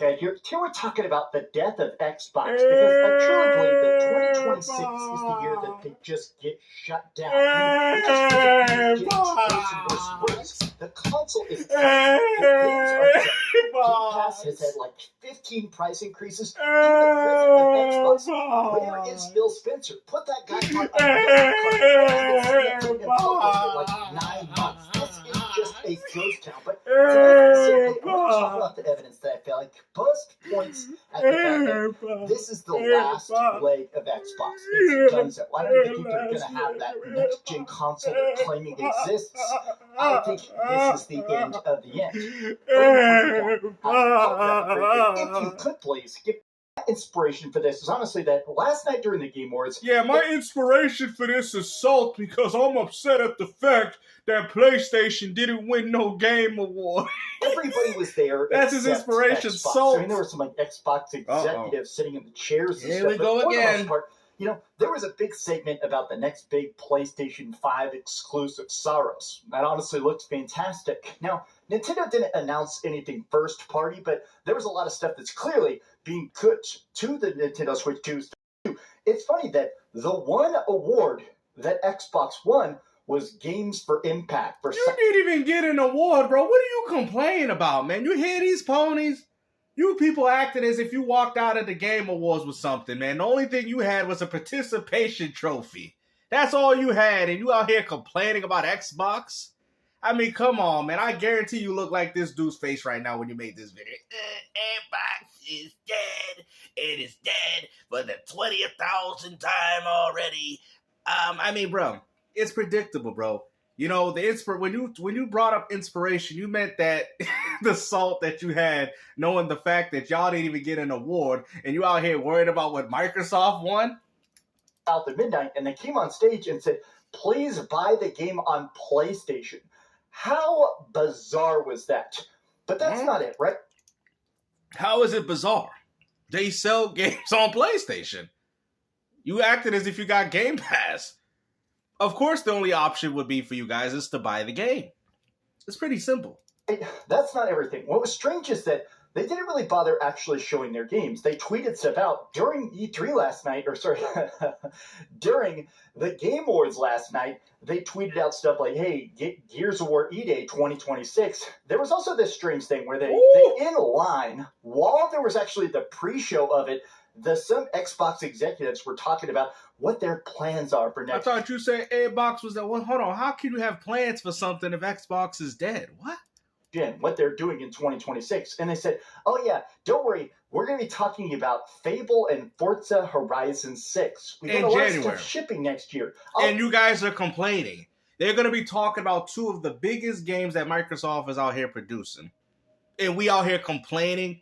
Okay, here we're talking about the death of Xbox because I truly believe that 2026 is the year that they just get shut down. I mean, it just keeps getting worse and worse and worse. The console is dying. The games are dying. Game Pass has had like 15 price increases. Even the president of Xbox, where is Phil Spencer? Put that guy on a I haven't seen him for like 9 months. This is just a ghost town. But I want to talk about the evidence that I feel like bust points at the fact that this is the last leg of Xbox. It's done so. I don't even think they're going to have that next-gen console they're claiming exists. I think this is the end of the end. If you could please give inspiration for this is honestly that last night during the Game Awards. Yeah, my inspiration for this is Salt because I'm upset at the fact that PlayStation didn't win no game award. Everybody was there. That's his inspiration, Xbox. Salt. I mean, there were some like Xbox executives sitting in the chairs. And Here stuff, we go but for again. the most part, you know, there was a big segment about the next big PlayStation 5 exclusive, Saros. That honestly looks fantastic. Now, Nintendo didn't announce anything first party, but there was a lot of stuff that's clearly being put to the Nintendo Switch 2. It's funny that the one award that Xbox won was Games for Impact. You didn't even get an award, bro. What are you complaining about, man? You hear these ponies? You people acting as if you walked out of the Game Awards with something, man. The only thing you had was a participation trophy. That's all you had, and you out here complaining about Xbox? I mean, come on, man. I guarantee you look like this dude's face right now when you made this video. Xbox is dead. It is dead for the 20,000th time already. I mean, bro, it's predictable, bro. You know, when you brought up inspiration, you meant that the salt that you had, knowing the fact that y'all didn't even get an award, and you out here worried about what Microsoft won? Out at midnight, and they came on stage and said, please buy the game on PlayStation. How bizarre was that? But that's not it, right? How is it bizarre? They sell games on PlayStation. You acted as if you got Game Pass. Of course, the only option would be for you guys is to buy the game. It's pretty simple. That's not everything. What was strange is that they didn't really bother actually showing their games. They tweeted stuff out during E3 last night, or sorry, during the Game Awards last night. They tweeted out stuff like, hey, get Gears of War E-Day 2026. There was also this strange thing where they in line, while there was actually the pre-show of it, some Xbox executives were talking about what their plans are for next. I thought you said Xbox was that one. Hold on, how can you have plans for something if Xbox is dead? What? What they're doing in 2026. And they said, oh yeah, don't worry, we're going to be talking about Fable and Forza Horizon 6. We got a lot of stuff shipping next year. And you guys are complaining. They're going to be talking about two of the biggest games that Microsoft is out here producing. And we out here complaining,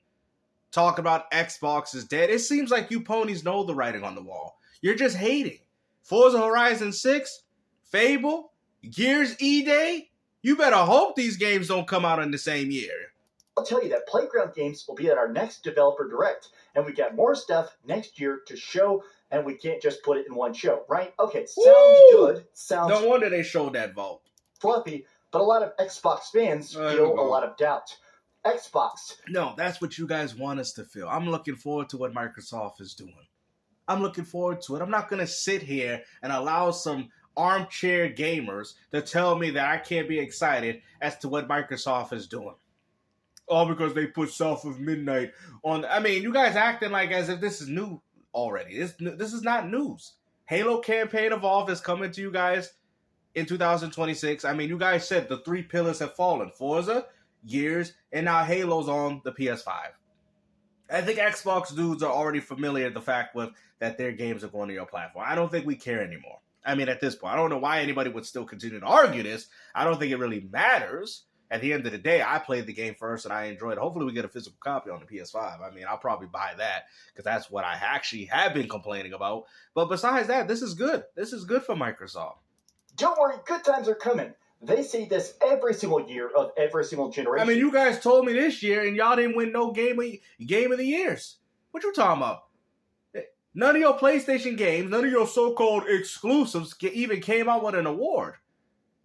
talking about Xbox is dead. It seems like you ponies know the writing on the wall. You're just hating. Forza Horizon 6, Fable, Gears E-Day. You better hope these games don't come out in the same year. I'll tell you that Playground Games will be at our next Developer Direct, and we got more stuff next year to show, and we can't just put it in one show, right? Okay, sounds good. No wonder they showed that vault. Fluffy, but a lot of Xbox fans feel a lot of doubt. Xbox. No, that's what you guys want us to feel. I'm looking forward to what Microsoft is doing. I'm looking forward to it. I'm not going to sit here and allow some armchair gamers to tell me that I can't be excited as to what Microsoft is doing. All because they put South of Midnight on. I mean, you guys acting like as if this is new already. This is not news. Halo Campaign Evolved is coming to you guys in 2026. I mean, you guys said the three pillars have fallen. Forza, Gears, and now Halo's on the PS5. I think Xbox dudes are already familiar with the fact that their games are going to your platform. I don't think we care anymore. I mean, at this point, I don't know why anybody would still continue to argue this. I don't think it really matters. At the end of the day, I played the game first and I enjoyed it. Hopefully we get a physical copy on the PS5. I mean, I'll probably buy that because that's what I actually have been complaining about. But besides that, this is good. This is good for Microsoft. Don't worry, good times are coming. They say this every single year of every single generation. I mean, you guys told me this year and y'all didn't win no game of the years. What you talking about? None of your PlayStation games, none of your so-called exclusives even came out with an award.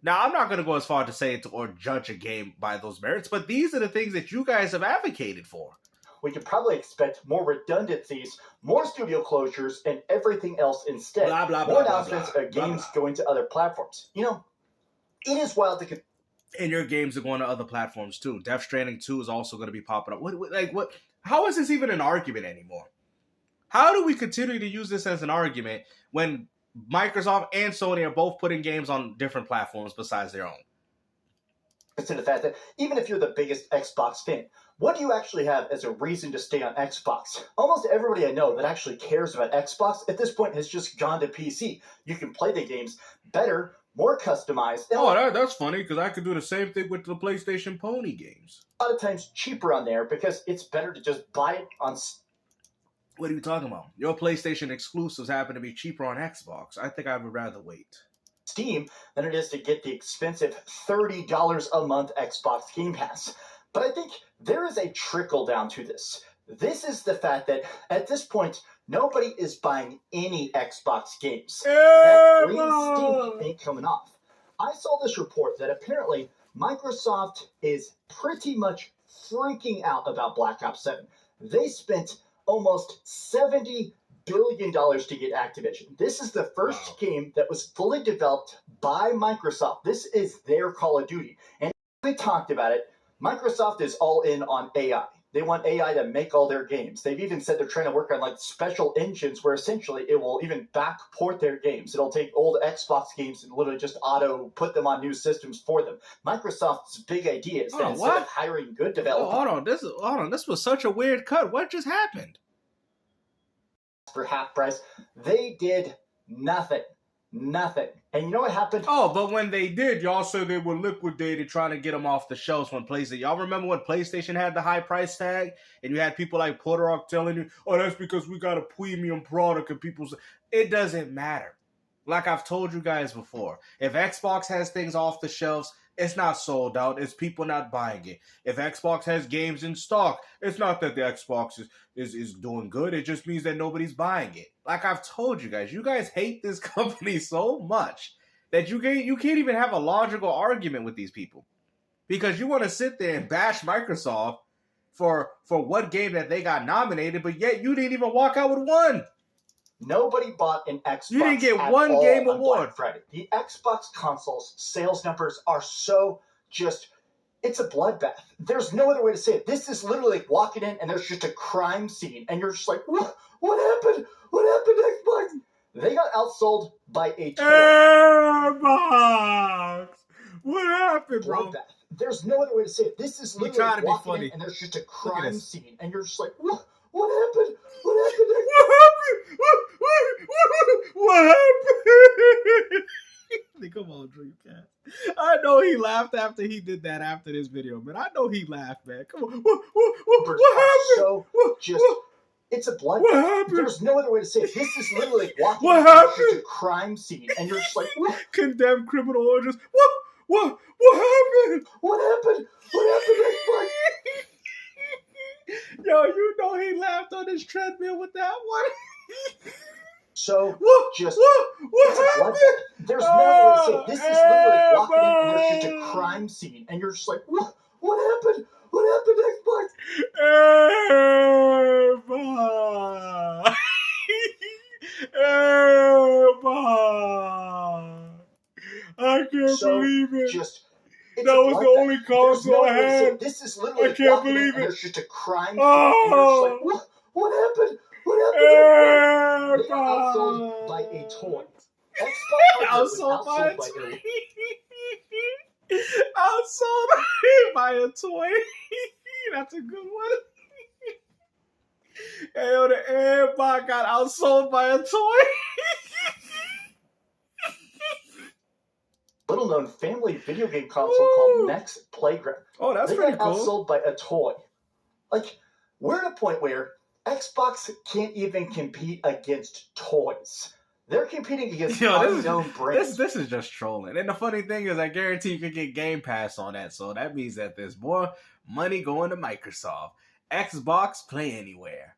Now, I'm not going to go as far to say or judge a game by those merits, but these are the things that you guys have advocated for. we could probably expect more redundancies, more studio closures, and everything else instead. Blah, blah, more blah, announcements blah, of blah, games blah. going to other platforms. You know, it is wild to And your games are going to other platforms too. Death Stranding 2 is also going to be popping up. What? How is this even an argument anymore? How do we continue to use this as an argument when Microsoft and Sony are both putting games on different platforms besides their own? consider the fact that even if you're the biggest Xbox fan, what do you actually have as a reason to stay on Xbox? Almost everybody I know that actually cares about Xbox at this point has just gone to PC. You can play the games better, more customized, and That's funny because I could do the same thing with the PlayStation Pony games. a lot of times cheaper on there because it's better to just buy it on. What are you talking about? Your PlayStation exclusives happen to be cheaper on Xbox. I think I would rather wait. Steam than it is to get the expensive $30 a month Xbox Game Pass. But I think there is a trickle down to this. This is the fact that at this point, nobody is buying any Xbox games. That green stink ain't coming off. I saw this report that apparently Microsoft is pretty much freaking out about Black Ops 7. They spent almost $70 billion to get Activision. This is the first game that was fully developed by Microsoft. This is their Call of Duty. And we talked about it. Microsoft is all in on AI. They want AI to make all their games. They've even said they're trying to work on like special engines where essentially it will even backport their games. It'll take old Xbox games and literally just auto put them on new systems for them. Microsoft's big idea is that instead of hiring good developers, hold on. This was such a weird cut. What just happened? For half price, they did nothing. Nothing. And you know what happened? Oh, but when they did, y'all said they were liquidated trying to get them off the shelves when PlayStation. Y'all remember when PlayStation had the high price tag and you had people like Porterock telling you, oh, that's because we got a premium product and people say, it doesn't matter. Like I've told you guys before, if Xbox has things off the shelves, it's not sold out. It's people not buying it. If Xbox has games in stock, it's not that the Xbox is doing good. It just means that nobody's buying it. Like I've told you guys hate this company so much that you can't even have a logical argument with these people. Because you want to sit there and bash Microsoft for what game that they got nominated, but yet you didn't even walk out with one. Nobody bought an Xbox. You didn't get one game award. Friday. The Xbox consoles sales numbers are so just, it's a bloodbath. There's no other way to say it. This is literally like walking in and there's just a crime scene and you're just like, what happened? What happened, Xbox? They got outsold by a toy. Xbox! What happened, bro? Bloodbath. There's no other way to say it. This is literally like walking in and there's just a crime scene and you're just like, what happened? What happened, Xbox? What happened? Come on, Dreamcast. I know he laughed after he did that after this video, man. I know he laughed, man. Come on. What happened? So it's a blood. What happened? There's no other way to say it. This is literally like walking into a crime scene, and you're just like, condemned criminal orders. What happened? What happened? What happened, Xbox? Yo, you know he laughed on his treadmill with that one. So, what happened? There's no way to say it. This is literally like walking in and there's just a crime scene, and you're just like, what happened? What happened, Xbox? I can't believe it. That was the only console I had. This is literally I can't believe it. There's just a crime scene, and you're just like, what happened? What happened? They got outsold by a toy. Xbox outsold by a toy. Outsold by a toy. That's a good one. Hey, yo, the Xbox got outsold by a toy. Little-known family video game console called Next Playground. Oh, that's pretty cool. They got outsold by a toy. Like, we're at a point where Xbox can't even compete against toys. They're competing against unknown brands. This is just trolling. And the funny thing is, I guarantee you could get Game Pass on that. So that means that there's more money going to Microsoft. Xbox, play anywhere.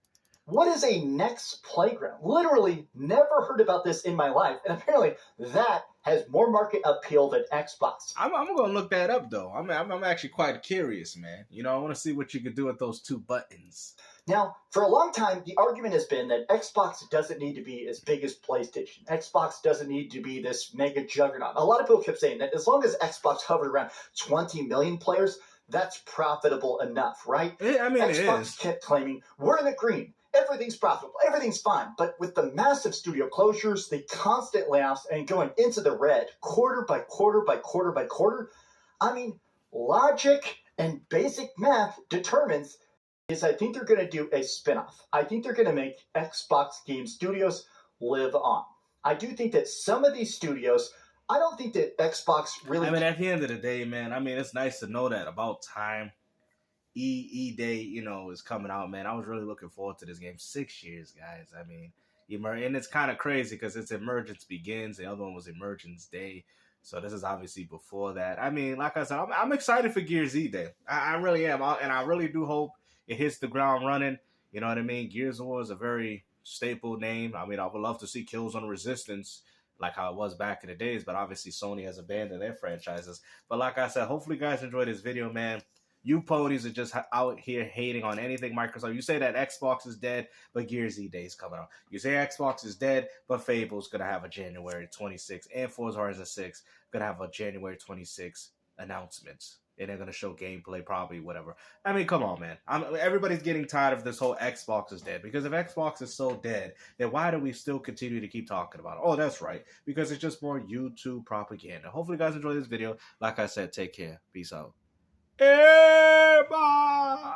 What is a next playground? Literally never heard about this in my life. And apparently that has more market appeal than Xbox. I'm going to look that up, though. I'm actually quite curious, man. You know, I want to see what you could do with those 2 buttons. Now, for a long time, the argument has been that Xbox doesn't need to be as big as PlayStation. Xbox doesn't need to be this mega juggernaut. A lot of people kept saying that as long as Xbox hovered around 20 million players, that's profitable enough, right? I mean, Xbox kept claiming, we're in the green. Everything's profitable. Everything's fine. But with the massive studio closures, the constant layoffs, and going into the red quarter by quarter by quarter by quarter, I mean, logic and basic math determines is I think they're going to do a spinoff. I think they're going to make Xbox Game Studios live on. I do think that some of these studios, I don't think that Xbox really... I mean, at the end of the day, man, I mean, it's nice to know that about time. E Day, you know, is coming out, man. I was really looking forward to this game. 6 years, guys. I mean, and it's kind of crazy because it's Emergence Begins. The other one was Emergence Day. So this is obviously before that. I mean, like I said, I'm excited for Gears E Day. I really am. And I really do hope it hits the ground running. You know what I mean? Gears of War is a very staple name. I mean, I would love to see Killzone Resistance like how it was back in the days. But obviously, Sony has abandoned their franchises. But like I said, hopefully you guys enjoyed this video, man. You ponies are just out here hating on anything Microsoft. You say that Xbox is dead, but Gears E Day is coming out. You say Xbox is dead, but Fable's going to have a January 26th, and Forza Horizon 6 going to have a January 26th announcement. And they're going to show gameplay, probably, whatever. I mean, come on, man. Everybody's getting tired of this whole Xbox is dead. Because if Xbox is so dead, then why do we still continue to keep talking about it? Oh, that's right. Because it's just more YouTube propaganda. Hopefully, you guys enjoyed this video. Like I said, take care. Peace out. Bye.